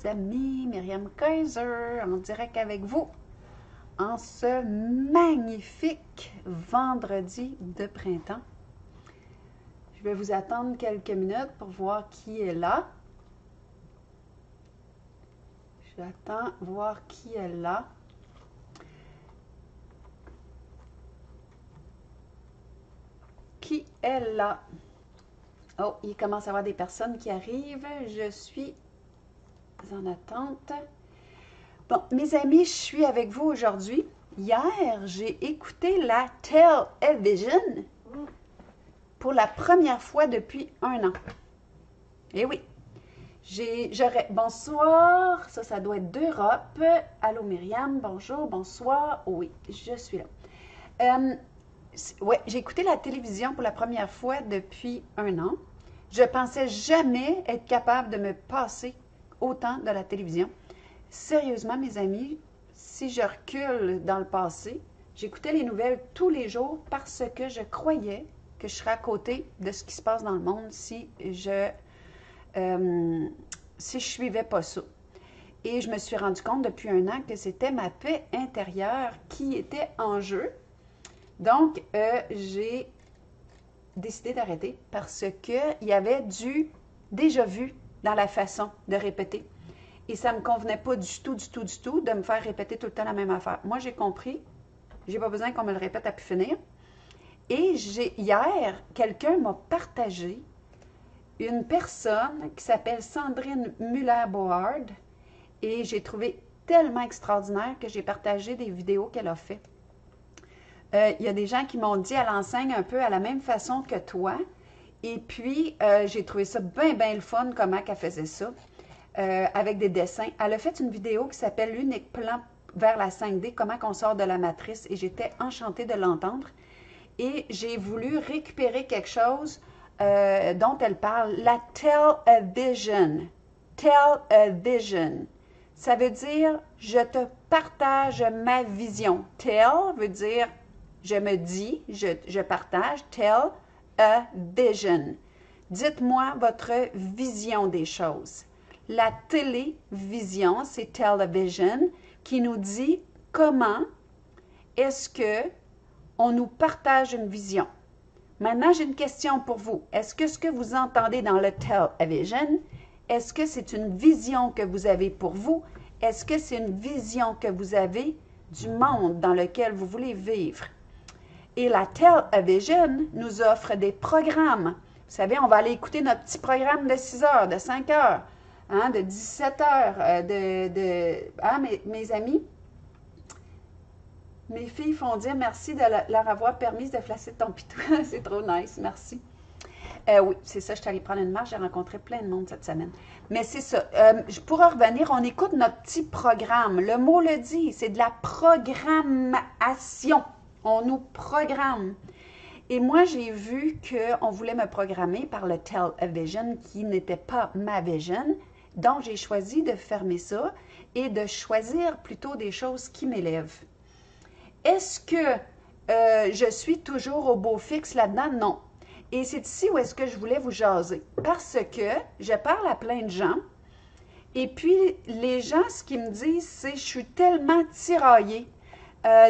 amis, Myriam Kaiser en direct avec vous en ce magnifique vendredi de printemps. Je vais vous attendre quelques minutes pour voir qui est là. J'attends voir qui est là. Qui est là? Oh, il commence à y avoir des personnes qui arrivent. Je suis en attente. Bon, mes amis, je suis avec vous aujourd'hui. Hier, j'ai écouté la télévision pour la première fois depuis 1 an. Eh oui, bonsoir, ça doit être d'Europe. Allô Myriam, bonjour, bonsoir. Oh oui, je suis là. Ouais, j'ai écouté la télévision pour la première fois depuis 1 an. Je pensais jamais être capable de me passer autant de la télévision. Sérieusement, mes amis, si je recule dans le passé, j'écoutais les nouvelles tous les jours parce que je croyais que je serais à côté de ce qui se passe dans le monde si je suivais pas ça. Et je me suis rendu compte depuis 1 an que c'était ma paix intérieure qui était en jeu. Donc, j'ai décidé d'arrêter parce qu'il y avait du déjà vu dans la façon de répéter. Et ça ne me convenait pas du tout de me faire répéter tout le temps la même affaire. Moi, j'ai compris, j'ai pas besoin qu'on me le répète à plus finir. Et hier, quelqu'un m'a partagé une personne qui s'appelle Sandrine Muller-Bohard et j'ai trouvé tellement extraordinaire que j'ai partagé des vidéos qu'elle a fait. Il y a des gens qui m'ont dit, elle enseigne un peu à la même façon que toi. Et puis, j'ai trouvé ça bien le fun, comment qu'elle faisait ça, avec des dessins. Elle a fait une vidéo qui s'appelle « L'unique plan vers la 5D, comment qu'on sort de la matrice » et j'étais enchantée de l'entendre. Et j'ai voulu récupérer quelque chose dont elle parle, la television. Television. Ça veut dire, je te partage ma vision. Tell veut dire, je me dis, je partage. Tell a vision. Dites-moi votre vision des choses. La télévision, c'est television, qui nous dit comment est-ce que on nous partage une vision. Maintenant, j'ai une question pour vous. Est-ce que ce que vous entendez dans le television, est-ce que c'est une vision que vous avez pour vous? Est-ce que c'est une vision que vous avez du monde dans lequel vous voulez vivre? Et la télévision nous offre des programmes. Vous savez, on va aller écouter notre petit programme de 6 heures, de 5 heures, hein, de 17 heures, mes amis. Mes filles font dire merci de leur avoir permis de flasher ton pitou. C'est trop nice, merci. Oui, c'est ça, je suis allée prendre une marche, j'ai rencontré plein de monde cette semaine. Mais c'est ça, pour revenir, on écoute notre petit programme. Le mot le dit, c'est de la programmation. On nous programme. Et moi, j'ai vu qu'on voulait me programmer par le television qui n'était pas ma vision. Donc, j'ai choisi de fermer ça et de choisir plutôt des choses qui m'élèvent. Est-ce que je suis toujours au beau fixe là-dedans? Non. Et c'est ici où est-ce que je voulais vous jaser. Parce que je parle à plein de gens. Et puis, les gens, ce qu'ils me disent, c'est « je suis tellement tiraillée.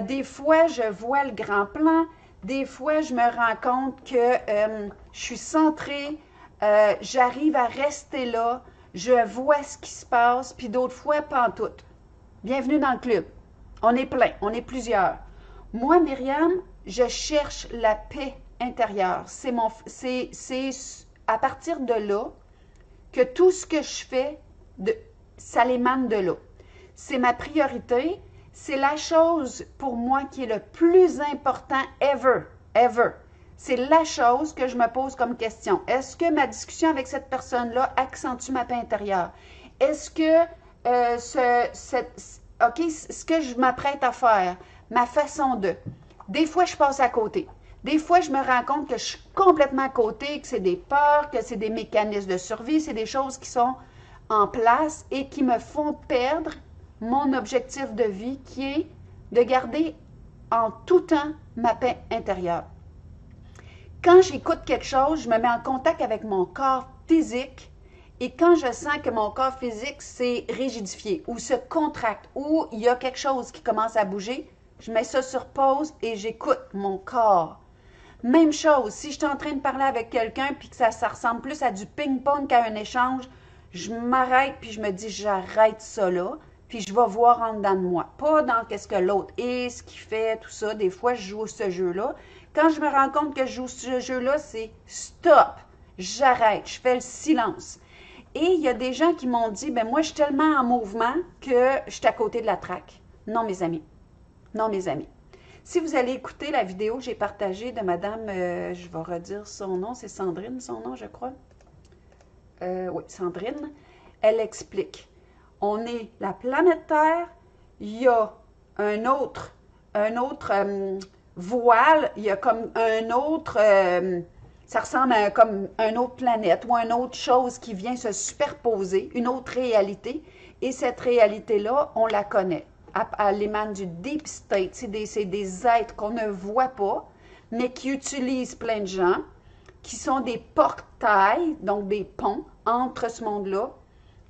Des fois, je vois le grand plan. Des fois, je me rends compte que je suis centrée. J'arrive à rester là. Je vois ce qui se passe. Puis d'autres fois, pantoute. Bienvenue dans le club. On est plein. On est plusieurs. Moi, Myriam, je cherche la paix intérieure. C'est à partir de là que tout ce que je fais, ça l'émane de là. C'est ma priorité. C'est la chose pour moi qui est le plus important ever. C'est la chose que je me pose comme question. Est-ce que ma discussion avec cette personne-là accentue ma paix intérieure? Est-ce que ce que je m'apprête à faire, ma façon de... Des fois, je passe à côté. Des fois, je me rends compte que je suis complètement à côté, que c'est des peurs, que c'est des mécanismes de survie, c'est des choses qui sont en place et qui me font perdre mon objectif de vie qui est de garder en tout temps ma paix intérieure. Quand j'écoute quelque chose, je me mets en contact avec mon corps physique Et quand je sens que mon corps physique s'est rigidifié ou se contracte ou il y a quelque chose qui commence à bouger, je mets ça sur pause et j'écoute mon corps. Même chose, si je suis en train de parler avec quelqu'un puis que ça ressemble plus à du ping-pong qu'à un échange, je m'arrête puis je me dis j'arrête ça là, puis je vais voir en dedans de moi. Pas dans qu'est-ce que l'autre est, ce qu'il fait, tout ça. Des fois, je joue ce jeu-là. Quand je me rends compte que je joue ce jeu-là, c'est stop, j'arrête, je fais le silence. Et il y a des gens qui m'ont dit, ben moi, je suis tellement en mouvement que je suis à côté de la traque. Non, mes amis. Non, mes amis. Si vous allez écouter la vidéo que j'ai partagée de Madame, je vais redire son nom, c'est Sandrine, son nom, je crois. Oui, Sandrine. Elle explique. On est la planète Terre, il y a un autre voile, il y a comme un autre, ça ressemble à comme une autre planète ou une autre chose qui vient se superposer, une autre réalité. Et cette réalité-là, on la connaît. Elle émane du deep state, c'est des êtres qu'on ne voit pas, mais qui utilisent plein de gens, qui sont des portails, donc des ponts entre ce monde-là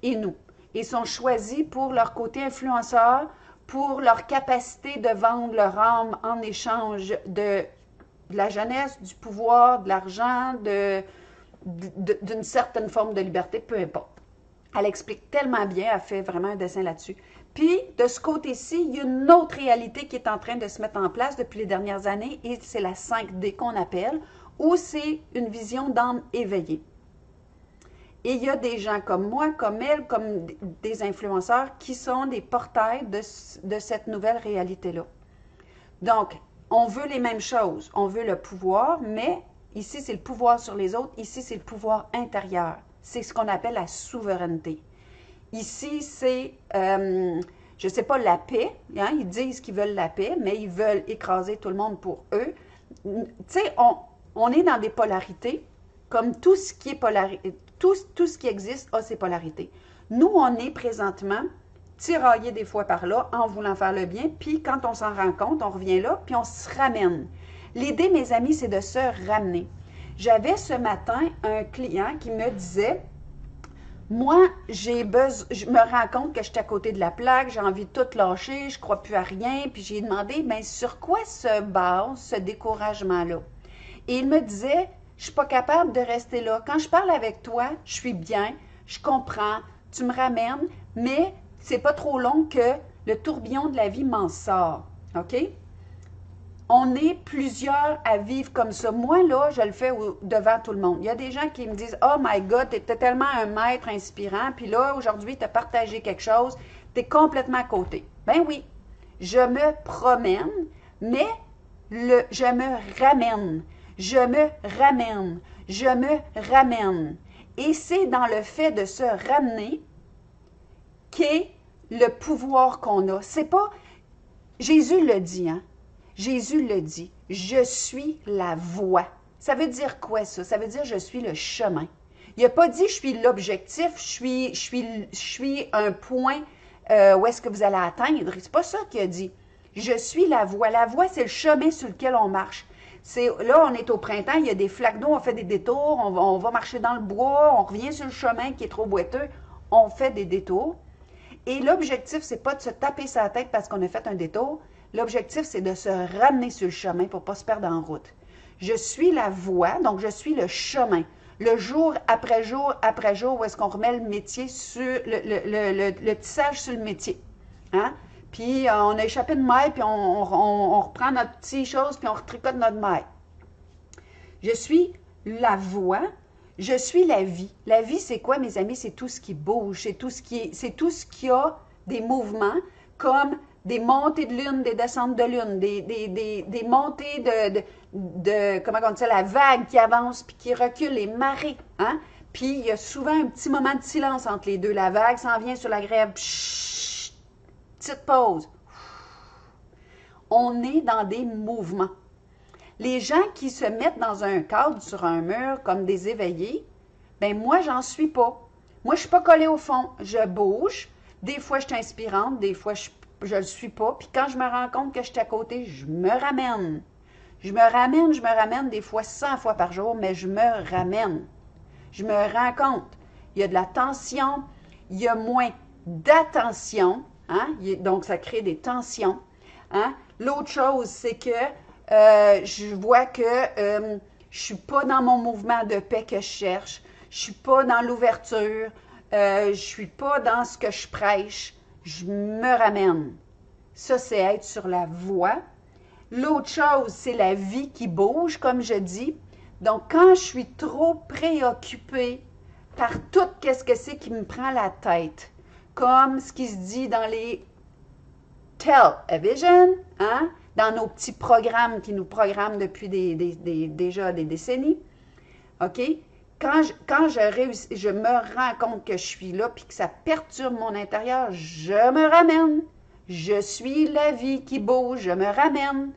et nous. Ils sont choisis pour leur côté influenceur, pour leur capacité de vendre leur âme en échange de la jeunesse, du pouvoir, de l'argent, d'une certaine forme de liberté, peu importe. Elle explique tellement bien, elle fait vraiment un dessin là-dessus. Puis, de ce côté-ci, il y a une autre réalité qui est en train de se mettre en place depuis les dernières années, et c'est la 5D qu'on appelle, où c'est une vision d'âme éveillée. Et il y a des gens comme moi, comme elle, comme des influenceurs qui sont des portails de cette nouvelle réalité-là. Donc, on veut les mêmes choses. On veut le pouvoir, mais ici, c'est le pouvoir sur les autres. Ici, c'est le pouvoir intérieur. C'est ce qu'on appelle la souveraineté. Ici, c'est, je ne sais pas, la paix. Hein? Ils disent qu'ils veulent la paix, mais ils veulent écraser tout le monde pour eux. Tu sais, on est dans des polarités, comme tout ce qui est tout ce qui existe a ses polarités. Nous, on est présentement tiraillés des fois par là en voulant faire le bien, puis quand on s'en rend compte, on revient là, puis on se ramène. L'idée, mes amis, c'est de se ramener. J'avais ce matin un client qui me disait, moi, je me rends compte que je suis à côté de la plaque, j'ai envie de tout lâcher, je ne crois plus à rien, puis j'ai demandé, bien, sur quoi se base ce découragement-là? Et il me disait, je ne suis pas capable de rester là. Quand je parle avec toi, je suis bien, je comprends, tu me ramènes, mais c'est pas trop long que le tourbillon de la vie m'en sort. OK? On est plusieurs à vivre comme ça. Moi, là, je le fais devant tout le monde. Il y a des gens qui me disent « Oh my God, tu étais tellement un maître inspirant, puis là, aujourd'hui, tu as partagé quelque chose, tu es complètement à côté. » Ben oui, je me promène, mais je me ramène. Je me ramène. Je me ramène. Et c'est dans le fait de se ramener qu'est le pouvoir qu'on a. C'est pas... Jésus le dit, hein? Jésus le dit, je suis la voie. Ça veut dire quoi ça? Ça veut dire je suis le chemin. Il n'a pas dit je suis l'objectif, je suis un point où est-ce que vous allez atteindre. C'est pas ça qu'il a dit. Je suis la voie. La voie, c'est le chemin sur lequel on marche. Là, on est au printemps, il y a des flaques d'eau, on fait des détours, on va marcher dans le bois, on revient sur le chemin qui est trop boiteux, on fait des détours. Et l'objectif, c'est pas de se taper sa tête parce qu'on a fait un détour. L'objectif, c'est de se ramener sur le chemin pour ne pas se perdre en route. Je suis la voie, donc je suis le chemin. Le jour après jour, où est-ce qu'on remet le métier sur le tissage sur le métier. Hein? Puis on a échappé de maille, puis on reprend notre petite chose, puis on retricote notre maille. Je suis la voie, je suis la vie. La vie, c'est quoi, mes amis? C'est tout ce qui bouge, c'est tout ce qui a des mouvements, comme des montées de lune, des descentes de lune, des montées comment on dit ça, la vague qui avance puis qui recule, les marées, hein? Puis il y a souvent un petit moment de silence entre les deux. La vague s'en vient sur la grève, pshhh, petite pause. On est dans des mouvements. Les gens qui se mettent dans un cadre sur un mur comme des éveillés, ben moi, j'en suis pas. Moi, je suis pas collée au fond. Je bouge. Des fois, je suis inspirante, des fois, je le suis pas. Puis quand je me rends compte que je suis à côté, je me ramène. Je me ramène des fois 100 fois par jour, mais je me ramène. Je me rends compte. il y a de la tension, il y a moins d'attention, hein? Donc ça crée des tensions. Hein? L'autre chose, c'est que je vois que je suis pas dans mon mouvement de paix que je cherche, je suis pas dans l'ouverture, je suis pas dans ce que je prêche, je me ramène. Ça, c'est être sur la voie. L'autre chose, c'est la vie qui bouge, comme je dis. Donc, quand je suis trop préoccupée par tout ce que c'est qui me prend la tête, comme ce qui se dit dans les television, hein, dans nos petits programmes qui nous programment depuis déjà des décennies, OK? Quand je me rends compte que je suis là puis que ça perturbe mon intérieur, je me ramène. Je suis la vie qui bouge, je me ramène.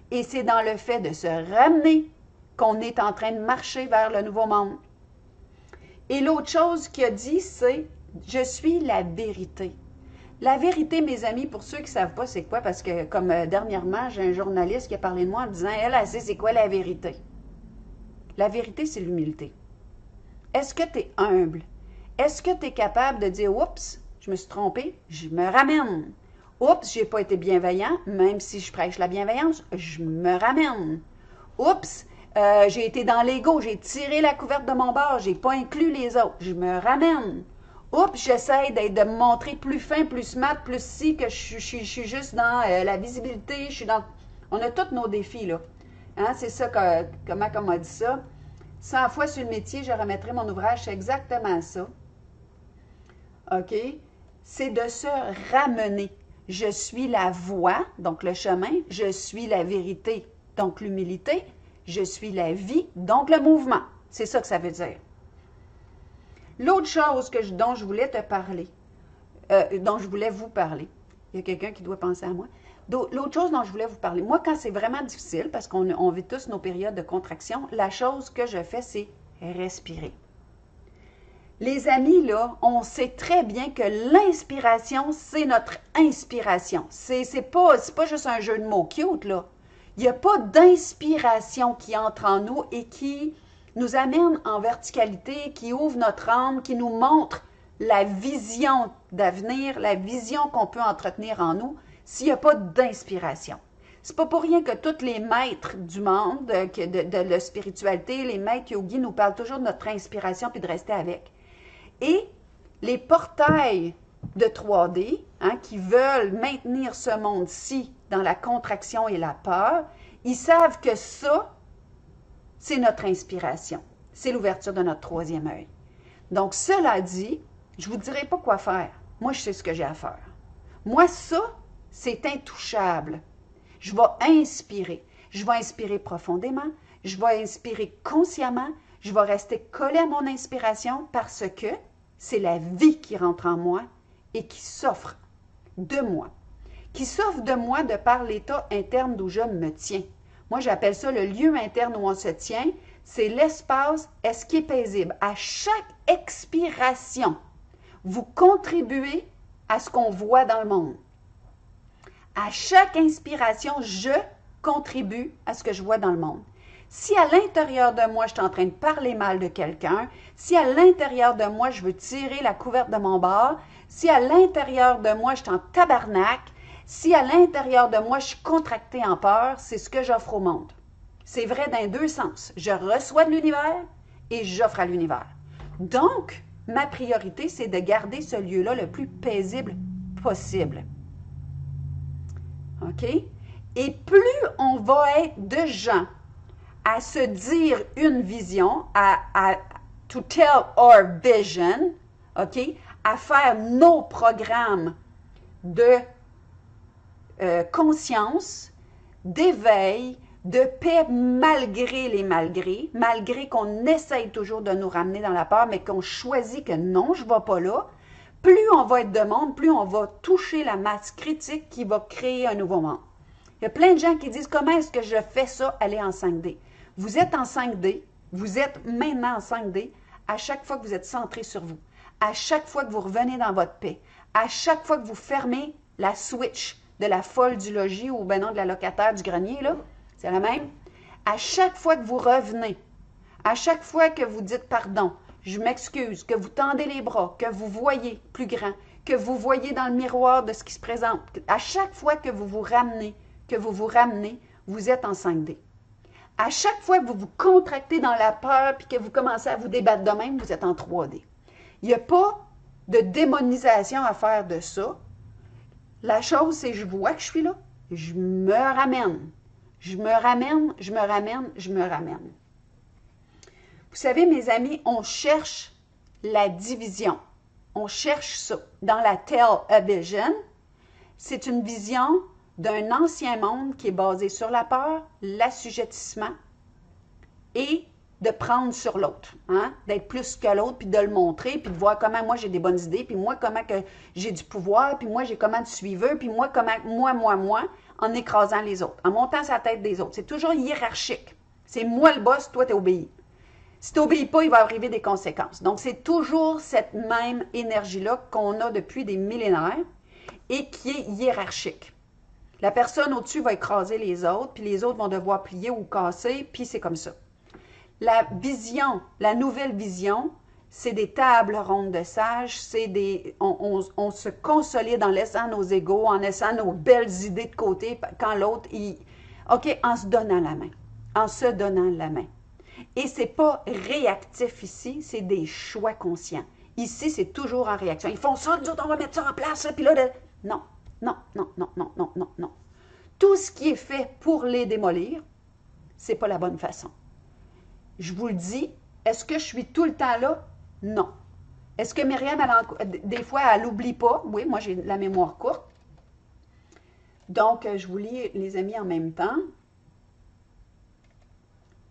Et c'est dans le fait de se ramener qu'on est en train de marcher vers le nouveau monde. Et l'autre chose qu'il a dit, c'est « Je suis la vérité ». La vérité, mes amis, pour ceux qui ne savent pas c'est quoi, parce que comme dernièrement, j'ai un journaliste qui a parlé de moi en disant « Elle sait c'est quoi la vérité ». La vérité, c'est l'humilité. Est-ce que tu es humble? Est-ce que tu es capable de dire « Oups, je me suis trompé, je me ramène ». Oups, j'ai pas été bienveillant, même si je prêche la bienveillance, je me ramène. Oups, j'ai été dans l'ego, j'ai tiré la couverte de mon bord, j'ai pas inclus les autres, je me ramène. Oups, j'essaie de me montrer plus fin, plus smart, plus si, que je suis juste dans la visibilité, je suis dans... On a tous nos défis, là. Hein, c'est ça, comment on m'a dit ça. 100 fois sur le métier, je remettrai mon ouvrage, c'est exactement ça. OK? C'est de se ramener. Je suis la voie, donc le chemin. Je suis la vérité, donc l'humilité. Je suis la vie, donc le mouvement. C'est ça que ça veut dire. L'autre chose dont je voulais te parler, dont je voulais vous parler, il y a quelqu'un qui doit penser à moi. L'autre chose dont je voulais vous parler, moi, quand c'est vraiment difficile, parce qu'on vit tous nos périodes de contraction, la chose que je fais, c'est respirer. Les amis, là, on sait très bien que l'inspiration, c'est notre inspiration. C'est pas juste un jeu de mots cute, là. Il n'y a pas d'inspiration qui entre en nous et qui nous amène en verticalité, qui ouvre notre âme, qui nous montre la vision d'avenir, la vision qu'on peut entretenir en nous, s'il n'y a pas d'inspiration. C'est pas pour rien que tous les maîtres du monde, de la spiritualité, les maîtres yogis nous parlent toujours de notre inspiration puis de rester avec. Et les portails de 3D, hein, qui veulent maintenir ce monde-ci dans la contraction et la peur, ils savent que ça, c'est notre inspiration. C'est l'ouverture de notre troisième œil. Donc, cela dit, je ne vous dirai pas quoi faire. Moi, je sais ce que j'ai à faire. Moi, ça, c'est intouchable. Je vais inspirer. Je vais inspirer profondément. Je vais inspirer consciemment. Je vais rester collé à mon inspiration parce que c'est la vie qui rentre en moi et qui s'offre de moi. Qui s'offre de moi de par l'état interne d'où je me tiens. Moi, j'appelle ça le lieu interne où on se tient. C'est l'espace, est-ce qui est paisible. À chaque expiration, vous contribuez à ce qu'on voit dans le monde. À chaque inspiration, je contribue à ce que je vois dans le monde. Si à l'intérieur de moi, je suis en train de parler mal de quelqu'un, si à l'intérieur de moi, je veux tirer la couverte de mon bord, si à l'intérieur de moi, je suis en tabarnak, si à l'intérieur de moi, je suis contractée en peur, c'est ce que j'offre au monde. C'est vrai dans les deux sens. Je reçois de l'univers et j'offre à l'univers. Donc, ma priorité, c'est de garder ce lieu-là le plus paisible possible. OK? Et plus on va être de gens à se dire une vision, to tell our vision, OK? À faire nos programmes de conscience, d'éveil, de paix malgré les malgré qu'on essaye toujours de nous ramener dans la peur, mais qu'on choisit que non, je ne vais pas là. Plus on va être de monde, plus on va toucher la masse critique qui va créer un nouveau monde. Il y a plein de gens qui disent « Comment est-ce que je fais ça, aller en 5D? » Vous êtes en 5D, vous êtes maintenant en 5D à chaque fois que vous êtes centré sur vous, à chaque fois que vous revenez dans votre paix, à chaque fois que vous fermez la switch de la folle du logis ou ben non de la locataire du grenier, là, c'est la même. À chaque fois que vous revenez, à chaque fois que vous dites pardon, je m'excuse, que vous tendez les bras, que vous voyez plus grand, que vous voyez dans le miroir de ce qui se présente. À chaque fois que vous vous ramenez, vous êtes en 5D. À chaque fois que vous vous contractez dans la peur puis que vous commencez à vous débattre de même, vous êtes en 3D. Il n'y a pas de démonisation à faire de ça. La chose, c'est que je vois que je suis là, je me ramène. Je me ramène, je me ramène, je me ramène. Vous savez, mes amis, on cherche la division. On cherche ça. Dans la Tell-A-Vision, c'est une vision d'un ancien monde qui est basé sur la peur, l'assujettissement et de prendre sur l'autre, hein? D'être plus que l'autre, puis de le montrer, puis de voir comment moi j'ai des bonnes idées, puis moi comment que j'ai du pouvoir, puis moi j'ai comment de suiveur, puis moi comment, moi, en écrasant les autres, en montant sa tête des autres. C'est toujours hiérarchique. C'est moi le boss, toi t'es obéi. Si tu n'obéis pas, il va arriver des conséquences. Donc, c'est toujours cette même énergie-là qu'on a depuis des millénaires et qui est hiérarchique. La personne au-dessus va écraser les autres, puis les autres vont devoir plier ou casser, puis c'est comme ça. La vision, la nouvelle vision, c'est des tables rondes de sages, c'est des, on se consolide en laissant nos égos, en laissant nos belles idées de côté, quand l'autre, OK, en se donnant la main, en se donnant la main. Et ce n'est pas réactif ici, c'est des choix conscients. Ici, c'est toujours en réaction. Ils font ça, nous autres, on va mettre ça en place, puis là, non, non, non, non, non, non, non, non. Tout ce qui est fait pour les démolir, c'est pas la bonne façon. Je vous le dis, est-ce que je suis tout le temps là? Non. Est-ce que Myriam, des fois, elle n'oublie pas? Oui, moi, j'ai la mémoire courte. Donc, je vous lis, les amis, en même temps.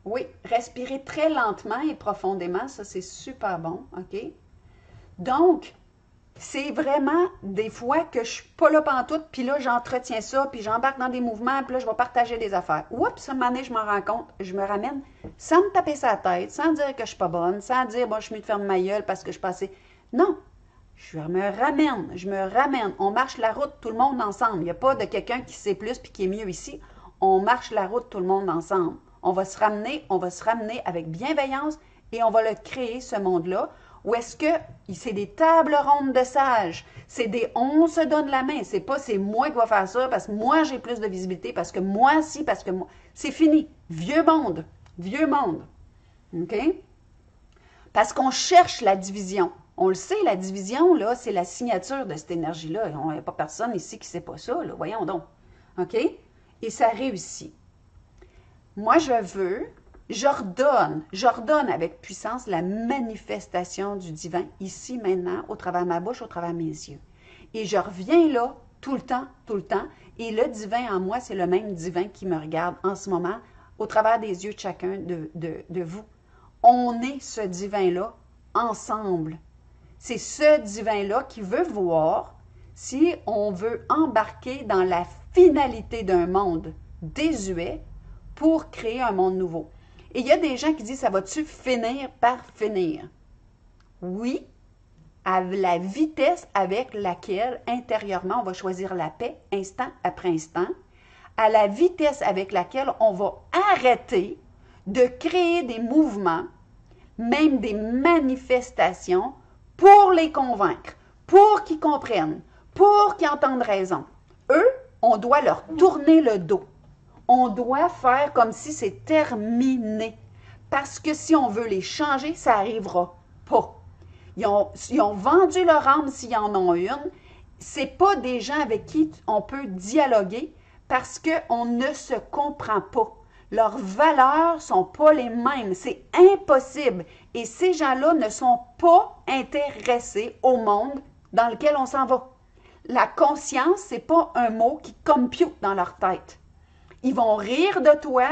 Oui, respirez très lentement et profondément, ça c'est super bon, OK? Donc, c'est vraiment des fois que je suis pas là pantoute, puis là j'entretiens ça, puis j'embarque dans des mouvements, puis là je vais partager des affaires. Oups, à un moment donné, je m'en rends compte, je me ramène sans me taper sa tête, sans dire que je suis pas bonne, sans dire, bon, je suis mieux de faire ma gueule parce que je passais. Non, je me ramène. On marche la route tout le monde ensemble. Il n'y a pas de quelqu'un qui sait plus puis qui est mieux ici. On marche la route tout le monde ensemble. On va se ramener avec bienveillance et on va le créer, ce monde-là, où est-ce que c'est des tables rondes de sages, c'est des on se donne la main, c'est pas c'est moi qui va faire ça parce que moi j'ai plus de visibilité, parce que moi si, parce que moi. C'est fini. Vieux monde. OK? Parce qu'on cherche la division. On le sait, la division, là, c'est la signature de cette énergie-là. Il n'y a pas personne ici qui ne sait pas ça, là. Voyons donc. OK? Et ça réussit. Moi, j'ordonne avec puissance la manifestation du divin, ici, maintenant, au travers de ma bouche, au travers de mes yeux. Et je reviens là, tout le temps, et le divin en moi, c'est le même divin qui me regarde en ce moment, au travers des yeux de chacun de vous. On est ce divin-là ensemble. C'est ce divin-là qui veut voir si on veut embarquer dans la finalité d'un monde désuet pour créer un monde nouveau. Et il y a des gens qui disent, ça va-tu finir par finir? Oui, à la vitesse avec laquelle, intérieurement, on va choisir la paix, instant après instant, à la vitesse avec laquelle on va arrêter de créer des mouvements, même des manifestations, pour les convaincre, pour qu'ils comprennent, pour qu'ils entendent raison. Eux, on doit leur tourner le dos. On doit faire comme si c'est terminé. Parce que si on veut les changer, ça n'arrivera pas. Ils ont vendu leur âme s'ils en ont une. Ce n'est pas des gens avec qui on peut dialoguer parce qu'on ne se comprend pas. Leurs valeurs ne sont pas les mêmes. C'est impossible. Et ces gens-là ne sont pas intéressés au monde dans lequel on s'en va. La conscience, ce n'est pas un mot qui compute dans leur tête. Ils vont rire de toi,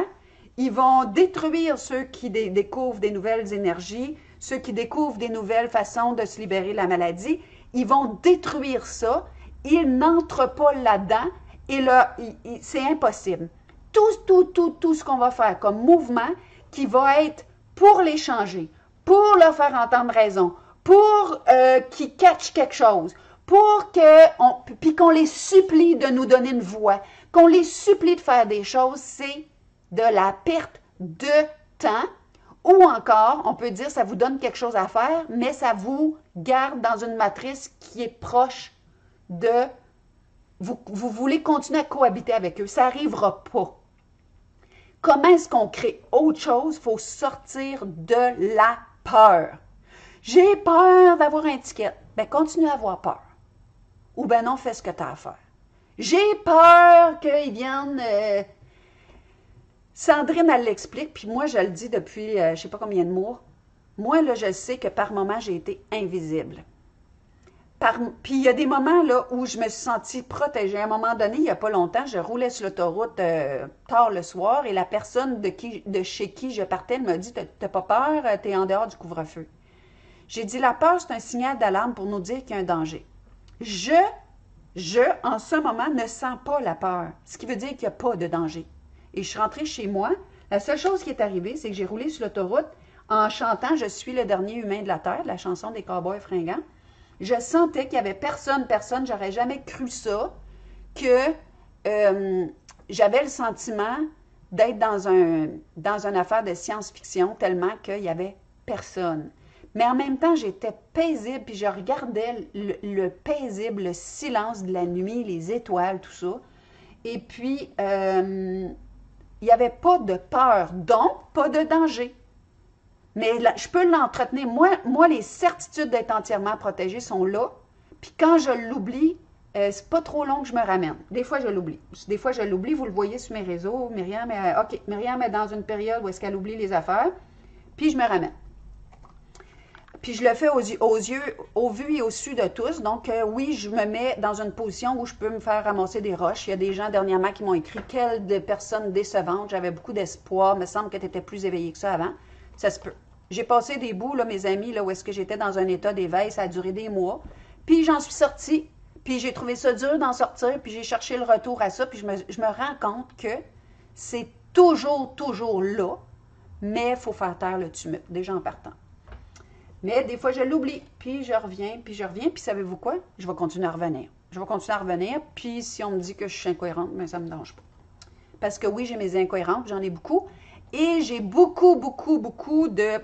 ils vont détruire ceux qui découvrent des nouvelles énergies, ceux qui découvrent des nouvelles façons de se libérer de la maladie. Ils vont détruire ça, ils n'entrent pas là-dedans et là, c'est impossible. Tout ce qu'on va faire comme mouvement qui va être pour les changer, pour leur faire entendre raison, pour qu'ils catchent quelque chose, pour puis qu'on les supplie de nous donner une voix, qu'on les supplie de faire des choses, c'est de la perte de temps Ou encore, on peut dire ça vous donne quelque chose à faire, mais ça vous garde dans une matrice qui est proche de... Vous voulez continuer à cohabiter avec eux. Ça n'arrivera pas. Comment est-ce qu'on crée autre chose? Il faut sortir de la peur. J'ai peur d'avoir un ticket. Ben, continue à avoir peur. Ou ben non, fais ce que tu as à faire. J'ai peur qu'ils viennent... Sandrine, elle l'explique, puis moi, je le dis depuis je ne sais pas combien de mois. Moi, là, je sais que par moments, j'ai été invisible. Puis il y a des moments là où je me suis sentie protégée. À un moment donné, il n'y a pas longtemps, je roulais sur l'autoroute tard le soir et la personne de chez qui je partais, elle m'a dit « T'as pas peur? T'es en dehors du couvre-feu. » J'ai dit « La peur, c'est un signal d'alarme pour nous dire qu'il y a un danger. » En ce moment, ne sens pas la peur, ce qui veut dire qu'il n'y a pas de danger. Et je suis rentrée chez moi. La seule chose qui est arrivée, c'est que j'ai roulé sur l'autoroute en chantant « Je suis le dernier humain de la Terre », la chanson des Cowboys fringants. Je sentais qu'il n'y avait personne, j'aurais jamais cru ça, que j'avais le sentiment d'être dans une affaire de science-fiction tellement qu'il n'y avait personne. Mais en même temps, j'étais paisible, puis je regardais le paisible, le silence de la nuit, les étoiles, tout ça. Et puis, il n'y avait pas de peur, donc pas de danger. Mais là, je peux l'entretenir. Moi, les certitudes d'être entièrement protégée sont là. Puis quand je l'oublie, c'est pas trop long que je me ramène. Des fois, je l'oublie. Des fois, je l'oublie. Vous le voyez sur mes réseaux. Myriam, OK, Myriam est dans une période où est-ce qu'elle oublie les affaires. Puis je me ramène. Puis je le fais aux yeux, au vu et au su de tous. Donc, oui, je me mets dans une position où je peux me faire ramasser des roches. Il y a des gens dernièrement qui m'ont écrit « Quelle de personnes décevantes. J'avais beaucoup d'espoir. Il me semble que tu étais plus éveillée que ça avant. » Ça se peut. J'ai passé des bouts, là, mes amis, là, où est-ce que j'étais dans un état d'éveil. Ça a duré des mois. Puis j'en suis sortie. Puis j'ai trouvé ça dur d'en sortir. Puis j'ai cherché le retour à ça. Puis je me rends compte que c'est toujours là. Mais il faut faire taire le tumulte, déjà en partant. Mais des fois, je l'oublie. Puis je reviens. Puis savez-vous quoi? Je vais continuer à revenir. Puis si on me dit que je suis incohérente, mais ça ne me dérange pas. Parce que oui, j'ai mes incohérences. J'en ai beaucoup. Et j'ai beaucoup de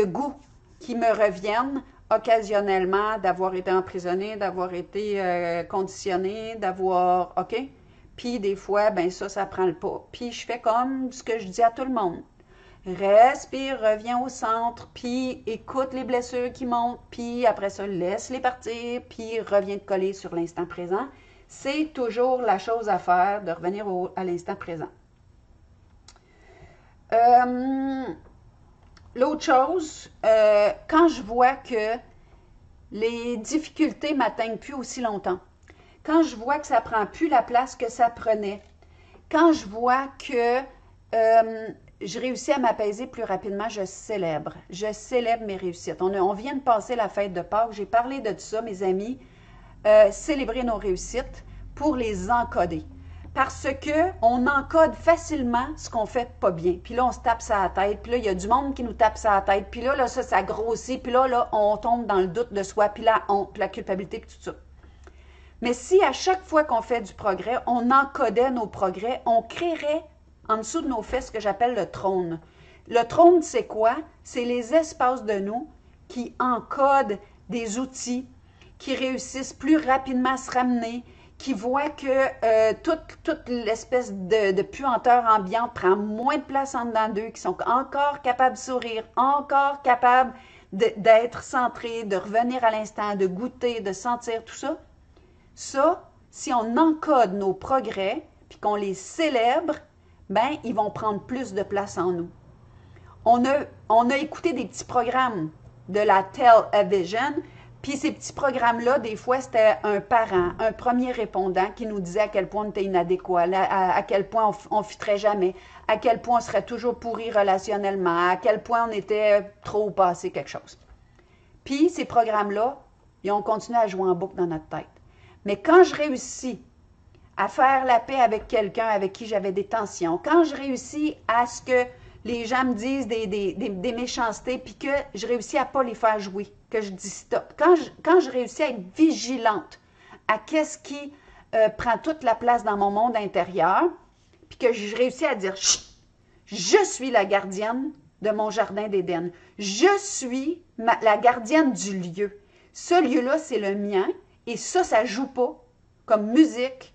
goûts qui me reviennent occasionnellement d'avoir été emprisonnée, d'avoir été conditionnée, d'avoir... OK? Puis des fois, ben ça prend le pas. Puis je fais comme ce que je dis à tout le monde. Respire, reviens au centre, puis écoute les blessures qui montent, puis après ça, laisse-les partir, puis reviens te coller sur l'instant présent. C'est toujours la chose à faire de revenir à l'instant présent. L'autre chose, quand je vois que les difficultés ne m'atteignent plus aussi longtemps, quand je vois que ça ne prend plus la place que ça prenait, quand je vois que je réussis à m'apaiser plus rapidement, je célèbre mes réussites. On vient de passer la fête de Pâques, j'ai parlé de ça, mes amis, célébrer nos réussites pour les encoder. Parce qu'on encode facilement ce qu'on fait pas bien. Puis là, on se tape ça à la tête. Puis là, il y a du monde qui nous tape ça à la tête. Puis là, ça grossit. Puis là, on tombe dans le doute de soi. Puis la honte, puis la culpabilité, puis tout ça. Mais si à chaque fois qu'on fait du progrès, on encodait nos progrès, on créerait en dessous de nos fesses ce que j'appelle le trône. Le trône, c'est quoi? C'est les espaces de nous qui encodent des outils, qui réussissent plus rapidement à se ramener, qui voient que toute l'espèce de puanteur ambiante prend moins de place en dedans d'eux, qui sont encore capables de sourire, encore capables d'être centrés, de revenir à l'instant, de goûter, de sentir tout ça. Ça, si on encode nos progrès, puis qu'on les célèbre, ben ils vont prendre plus de place en nous. On a écouté des petits programmes de la Television, puis ces petits programmes-là, des fois, c'était un parent, un premier répondant qui nous disait à quel point on était inadéquat, à quel point on ne fitterait jamais, à quel point on serait toujours pourri relationnellement, à quel point on était trop passé quelque chose. Puis ces programmes-là, ils ont continué à jouer en boucle dans notre tête. Mais quand je réussis à faire la paix avec quelqu'un avec qui j'avais des tensions, quand je réussis à ce que les gens me disent des méchancetés, puis que je réussis à ne pas les faire jouer, que je dis stop. Quand je réussis à être vigilante à qu'est-ce qui prend toute la place dans mon monde intérieur, puis que je réussis à dire « Chut, je suis la gardienne de mon jardin d'Éden. Je suis la gardienne du lieu. Ce lieu-là, c'est le mien et ça joue pas comme musique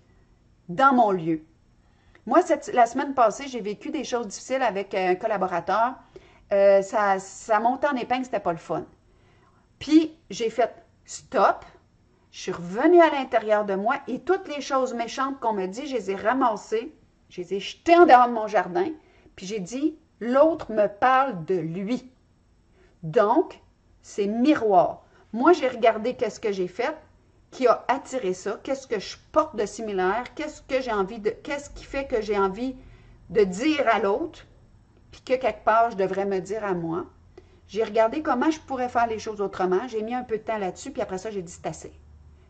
dans mon lieu. Moi, la semaine passée, j'ai vécu des choses difficiles avec un collaborateur. Ça montait en épingle, c'était pas le fun. Puis, j'ai fait stop. Je suis revenue à l'intérieur de moi et toutes les choses méchantes qu'on me dit, je les ai ramassées, je les ai jetées en dehors de mon jardin, puis j'ai dit, l'autre me parle de lui. Donc, c'est miroir. Moi, j'ai regardé qu'est-ce que j'ai fait, qui a attiré ça, qu'est-ce que je porte de similaire, qu'est-ce qui fait que j'ai envie de dire à l'autre, puis que quelque part, je devrais me dire à moi. J'ai regardé comment je pourrais faire les choses autrement, j'ai mis un peu de temps là-dessus, puis après ça, j'ai dit, c'est assez.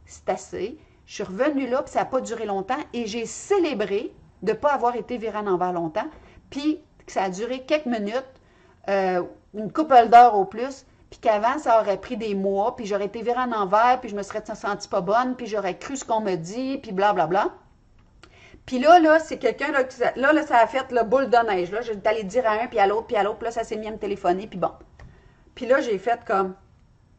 C'est assez. Je suis revenue là, puis ça n'a pas duré longtemps, et j'ai célébré de ne pas avoir été virée en envers longtemps, puis que ça a duré quelques minutes, une couple d'heures au plus, puis qu'avant, ça aurait pris des mois, puis j'aurais été virée en envers, puis je me serais sentie pas bonne, puis j'aurais cru ce qu'on me dit, puis blablabla. Puis là, c'est quelqu'un, là, ça a fait le boule de neige. Là, j'étais allée dire à un, puis à l'autre, puis là, ça s'est mis à me téléphoner, puis bon. Puis là, j'ai fait comme,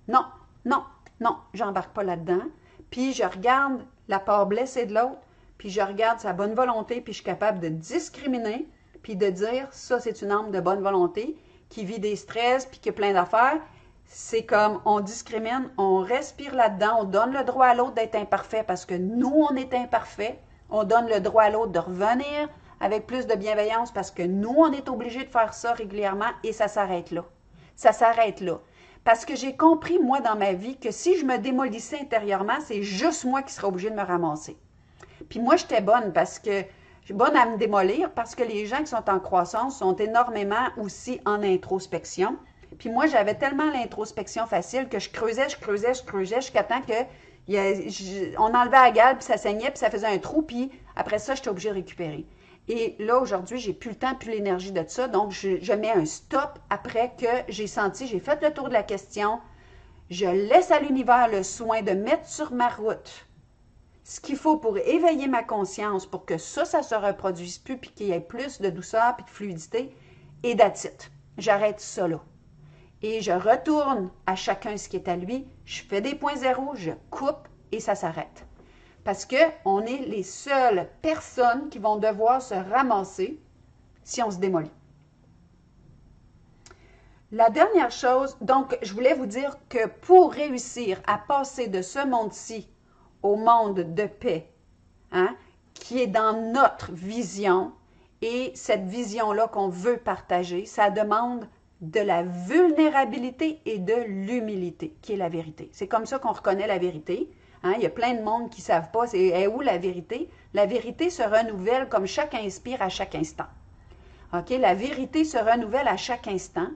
non, non, non, j'embarque pas là-dedans. Puis je regarde la part blessée de l'autre, puis je regarde sa bonne volonté, puis je suis capable de discriminer, puis de dire, ça, c'est une âme de bonne volonté, qui vit des stress, puis qui a plein d'affaires. C'est comme, on discrimine, on respire là-dedans, on donne le droit à l'autre d'être imparfait, parce que nous, on est imparfait. On donne le droit à l'autre de revenir avec plus de bienveillance, parce que nous, on est obligé de faire ça régulièrement, et ça s'arrête là. Ça s'arrête là. Parce que j'ai compris, moi, dans ma vie, que si je me démolissais intérieurement, c'est juste moi qui serais obligée de me ramasser. Puis moi, j'étais bonne parce que je suis bonne à me démolir, parce que les gens qui sont en croissance sont énormément aussi en introspection. Puis moi, j'avais tellement l'introspection facile que je creusais jusqu'à temps que on enlevait la gale, puis ça saignait, puis ça faisait un trou, puis après ça, j'étais obligée de récupérer. Et là, aujourd'hui, j'ai plus le temps, plus l'énergie de ça, donc je mets un stop après que j'ai senti, j'ai fait le tour de la question, je laisse à l'univers le soin de mettre sur ma route ce qu'il faut pour éveiller ma conscience, pour que ça se reproduise plus, puis qu'il y ait plus de douceur, puis de fluidité, et that's it. J'arrête ça là. Et je retourne à chacun ce qui est à lui, je fais des points zéro, je coupe, et ça s'arrête. Parce qu'on est les seules personnes qui vont devoir se ramasser si on se démolit. La dernière chose, donc, je voulais vous dire que pour réussir à passer de ce monde-ci au monde de paix, hein, qui est dans notre vision, et cette vision-là qu'on veut partager, ça demande de la vulnérabilité et de l'humilité, qui est la vérité. C'est comme ça qu'on reconnaît la vérité. Hein, il y a plein de monde qui ne savent pas c'est où la vérité. La vérité se renouvelle comme chaque inspire à chaque instant. Okay? La vérité se renouvelle à chaque instant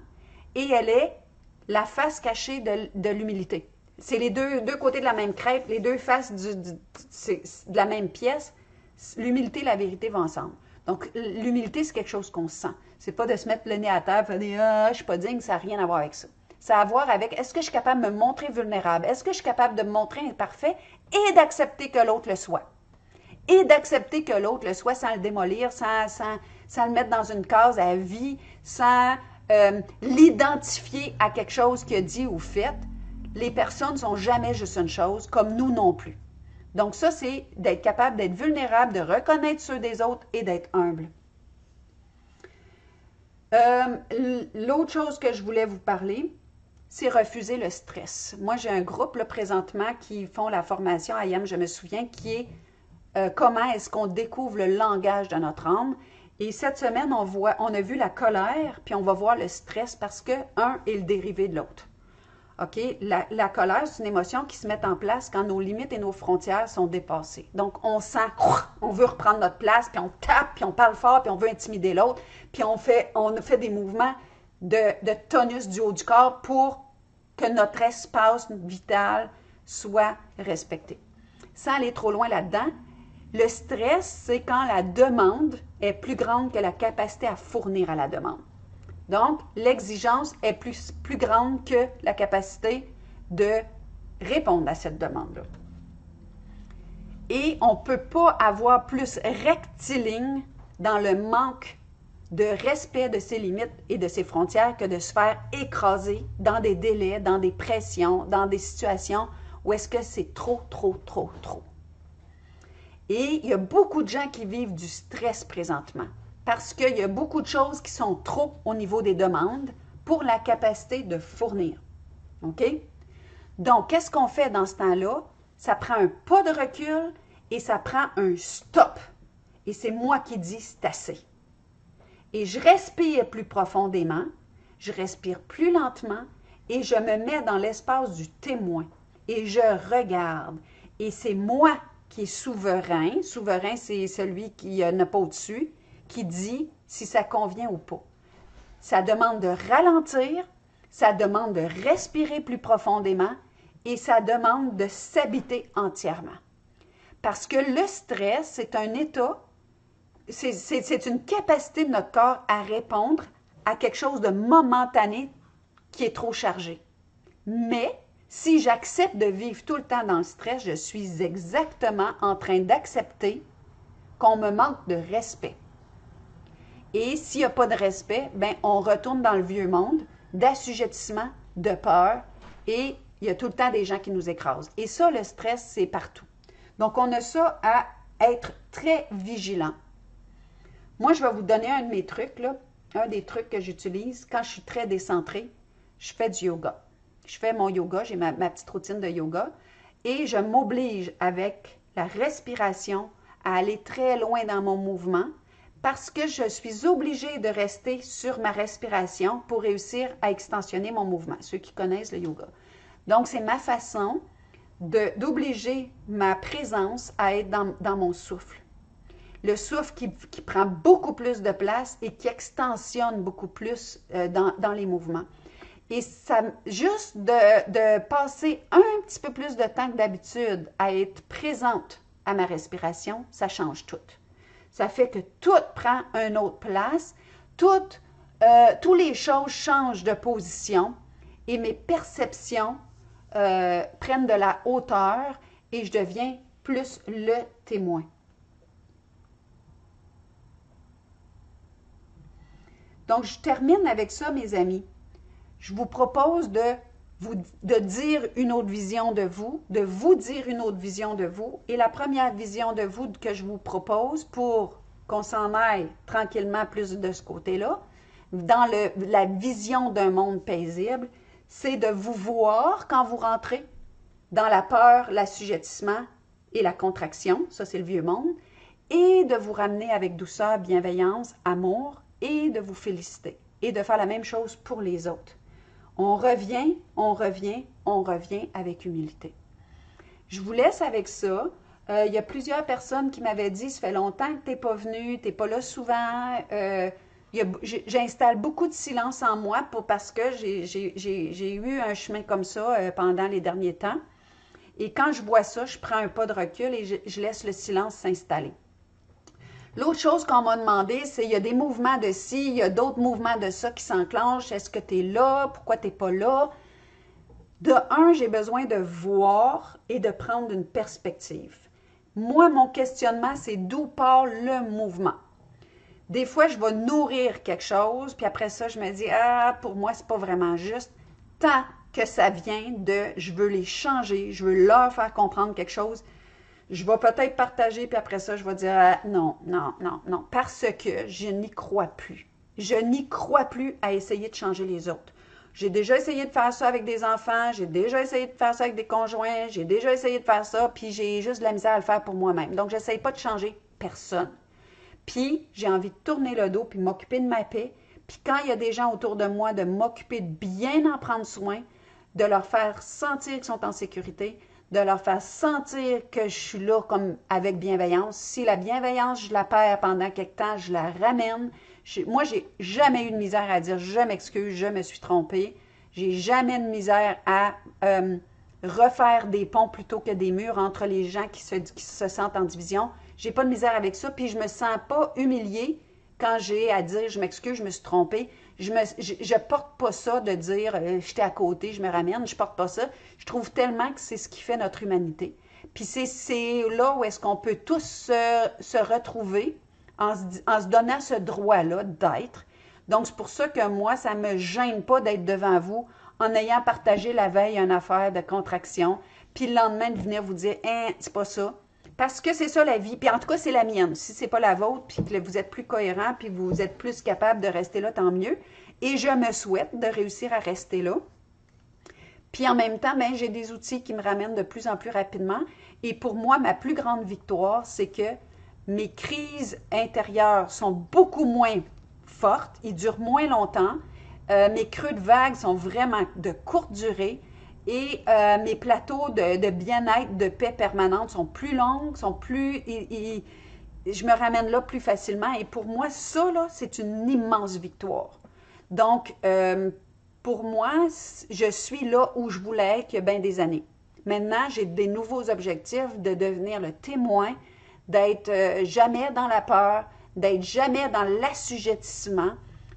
et elle est la face cachée de l'humilité. C'est les deux côtés de la même crêpe, les deux faces de la même pièce. L'humilité et la vérité vont ensemble. Donc, l'humilité, c'est quelque chose qu'on sent. C'est pas de se mettre le nez à terre et de dire « Ah, je suis pas digne », ça n'a rien à voir avec ça. Ça a à voir avec est-ce que je suis capable de me montrer vulnérable, est-ce que je suis capable de me montrer imparfait et d'accepter que l'autre le soit. Et d'accepter que l'autre le soit sans le démolir, sans le mettre dans une case à vie, sans l'identifier à quelque chose qu'il a dit ou fait. Les personnes ne sont jamais juste une chose, comme nous non plus. Donc ça, c'est d'être capable d'être vulnérable, de reconnaître ceux des autres et d'être humble. L'autre chose que je voulais vous parler, c'est refuser le stress. Moi, j'ai un groupe là, présentement qui font la formation à IAM, je me souviens, qui est comment est-ce qu'on découvre le langage de notre âme. Et cette semaine, on a vu la colère, puis on va voir le stress parce que un est le dérivé de l'autre. OK? La colère, c'est une émotion qui se met en place quand nos limites et nos frontières sont dépassées. Donc, on sent, on veut reprendre notre place, puis on tape, puis on parle fort, puis on veut intimider l'autre, puis on fait des mouvements de tonus du haut du corps pour que notre espace vital soit respecté. Sans aller trop loin là-dedans, le stress, c'est quand la demande est plus grande que la capacité à fournir à la demande. Donc, l'exigence est plus grande que la capacité de répondre à cette demande-là. Et on ne peut pas avoir plus rectiligne dans le manque de respect de ses limites et de ses frontières que de se faire écraser dans des délais, dans des pressions, dans des situations où est-ce que c'est trop, trop, trop, trop. Et il y a beaucoup de gens qui vivent du stress présentement parce qu'il y a beaucoup de choses qui sont trop au niveau des demandes pour la capacité de fournir. OK? Donc, qu'est-ce qu'on fait dans ce temps-là? Ça prend un pas de recul et ça prend un stop. Et c'est moi qui dis c'est assez. Et je respire plus profondément, je respire plus lentement et je me mets dans l'espace du témoin et je regarde. Et c'est moi qui est souverain. Souverain, c'est celui qui n'a pas au-dessus, qui dit si ça convient ou pas. Ça demande de ralentir, ça demande de respirer plus profondément et ça demande de s'habiter entièrement. Parce que le stress, c'est un état, c'est une capacité de notre corps à répondre à quelque chose de momentané qui est trop chargé. Mais si j'accepte de vivre tout le temps dans le stress, je suis exactement en train d'accepter qu'on me manque de respect. Et s'il n'y a pas de respect, ben on retourne dans le vieux monde d'assujettissement, de peur, et il y a tout le temps des gens qui nous écrasent. Et ça, le stress, c'est partout. Donc, on a ça à être très vigilant. Moi, je vais vous donner un de mes trucs, là, un des trucs que j'utilise quand je suis très décentrée. Je fais du yoga. Je fais mon yoga, j'ai ma petite routine de yoga et je m'oblige avec la respiration à aller très loin dans mon mouvement parce que je suis obligée de rester sur ma respiration pour réussir à extensionner mon mouvement, ceux qui connaissent le yoga. Donc, c'est ma façon d'obliger ma présence à être dans mon souffle. Le souffle qui prend beaucoup plus de place et qui extensionne beaucoup plus dans les mouvements. Et ça, juste de passer un petit peu plus de temps que d'habitude à être présente à ma respiration, ça change tout. Ça fait que tout prend une autre place, toutes les choses changent de position et mes perceptions prennent de la hauteur et je deviens plus le témoin. Donc, je termine avec ça, mes amis. Je vous propose de dire une autre vision de vous dire une autre vision de vous. Et la première vision de vous que je vous propose pour qu'on s'en aille tranquillement plus de ce côté-là, dans la vision d'un monde paisible, c'est de vous voir quand vous rentrez dans la peur, l'assujettissement et la contraction, ça c'est le vieux monde, et de vous ramener avec douceur, bienveillance, amour, et de vous féliciter, et de faire la même chose pour les autres. On revient avec humilité. Je vous laisse avec ça. Il y a plusieurs personnes qui m'avaient dit, ça fait longtemps que tu n'es pas venu, tu n'es pas là souvent. J'installe beaucoup de silence en moi parce que j'ai eu un chemin comme ça pendant les derniers temps. Et quand je vois ça, je prends un pas de recul et je laisse le silence s'installer. L'autre chose qu'on m'a demandé, c'est il y a des mouvements de ci, il y a d'autres mouvements de ça qui s'enclenchent. Est-ce que tu es là? Pourquoi tu n'es pas là? De un, j'ai besoin de voir et de prendre une perspective. Moi, mon questionnement, c'est d'où part le mouvement. Des fois, je vais nourrir quelque chose, puis après ça, je me dis, ah, pour moi, c'est pas vraiment juste. Tant que ça vient de, je veux les changer, je veux leur faire comprendre quelque chose. Je vais peut-être partager, puis après ça, je vais dire ah, non, parce que je n'y crois plus. Je n'y crois plus à essayer de changer les autres. J'ai déjà essayé de faire ça avec des enfants, j'ai déjà essayé de faire ça avec des conjoints, j'ai déjà essayé de faire ça, puis j'ai juste de la misère à le faire pour moi-même. Donc, je n'essaye pas de changer personne. Puis, j'ai envie de tourner le dos, puis m'occuper de ma paix. Puis, quand il y a des gens autour de moi, de m'occuper de bien en prendre soin, de leur faire sentir qu'ils sont en sécurité, de leur faire sentir que je suis là comme avec bienveillance. Si la bienveillance, je la perds pendant quelque temps, je la ramène. Moi, j'ai jamais eu de misère à dire « je m'excuse, je me suis trompée ». J'ai jamais de misère à refaire des ponts plutôt que des murs entre les gens qui se sentent en division. J'ai pas de misère avec ça, puis je me sens pas humiliée quand j'ai à dire « je m'excuse, je me suis trompée ». Je porte pas ça de dire j'étais à côté, je me ramène, je porte pas ça. Je trouve tellement que c'est ce qui fait notre humanité. Puis c'est là où est-ce qu'on peut tous se retrouver en se donnant ce droit-là d'être. Donc, c'est pour ça que moi, ça ne me gêne pas d'être devant vous en ayant partagé la veille une affaire de contraction, puis le lendemain de venir vous dire « Hein, c'est pas ça ». Parce que c'est ça la vie, puis en tout cas, c'est la mienne. Si c'est pas la vôtre, puis que vous êtes plus cohérent, puis vous êtes plus capable de rester là, tant mieux. Et je me souhaite de réussir à rester là. Puis en même temps, ben, j'ai des outils qui me ramènent de plus en plus rapidement. Et pour moi, ma plus grande victoire, c'est que mes crises intérieures sont beaucoup moins fortes, ils durent moins longtemps. Mes creux de vagues sont vraiment de courte durée. Et mes plateaux de bien-être, de paix permanente sont plus longues, sont plus... je me ramène là plus facilement. Et pour moi, ça, là, c'est une immense victoire. Donc, pour moi, je suis là où je voulais être il y a bien des années. Maintenant, j'ai des nouveaux objectifs de devenir le témoin, d'être jamais dans la peur, d'être jamais dans l'assujettissement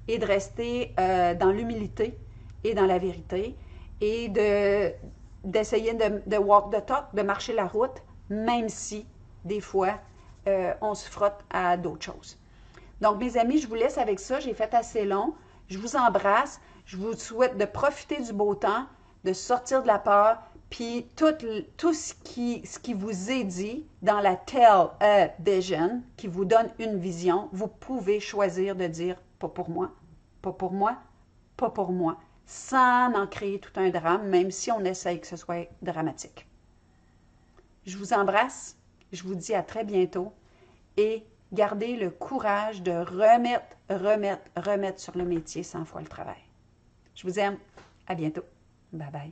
et de rester dans l'humilité et dans la vérité et d'essayer de walk the talk, de marcher la route, même si, des fois, on se frotte à d'autres choses. Donc, mes amis, je vous laisse avec ça. J'ai fait assez long. Je vous embrasse. Je vous souhaite de profiter du beau temps, de sortir de la peur, puis tout ce qui vous est dit dans la Tell a Vision, qui vous donne une vision, vous pouvez choisir de dire « pas pour moi, pas pour moi, pas pour moi », sans en créer tout un drame, même si on essaye que ce soit dramatique. Je vous embrasse. Je vous dis à très bientôt et gardez le courage de remettre sur le métier 100 fois le travail. Je vous aime. À bientôt. Bye bye.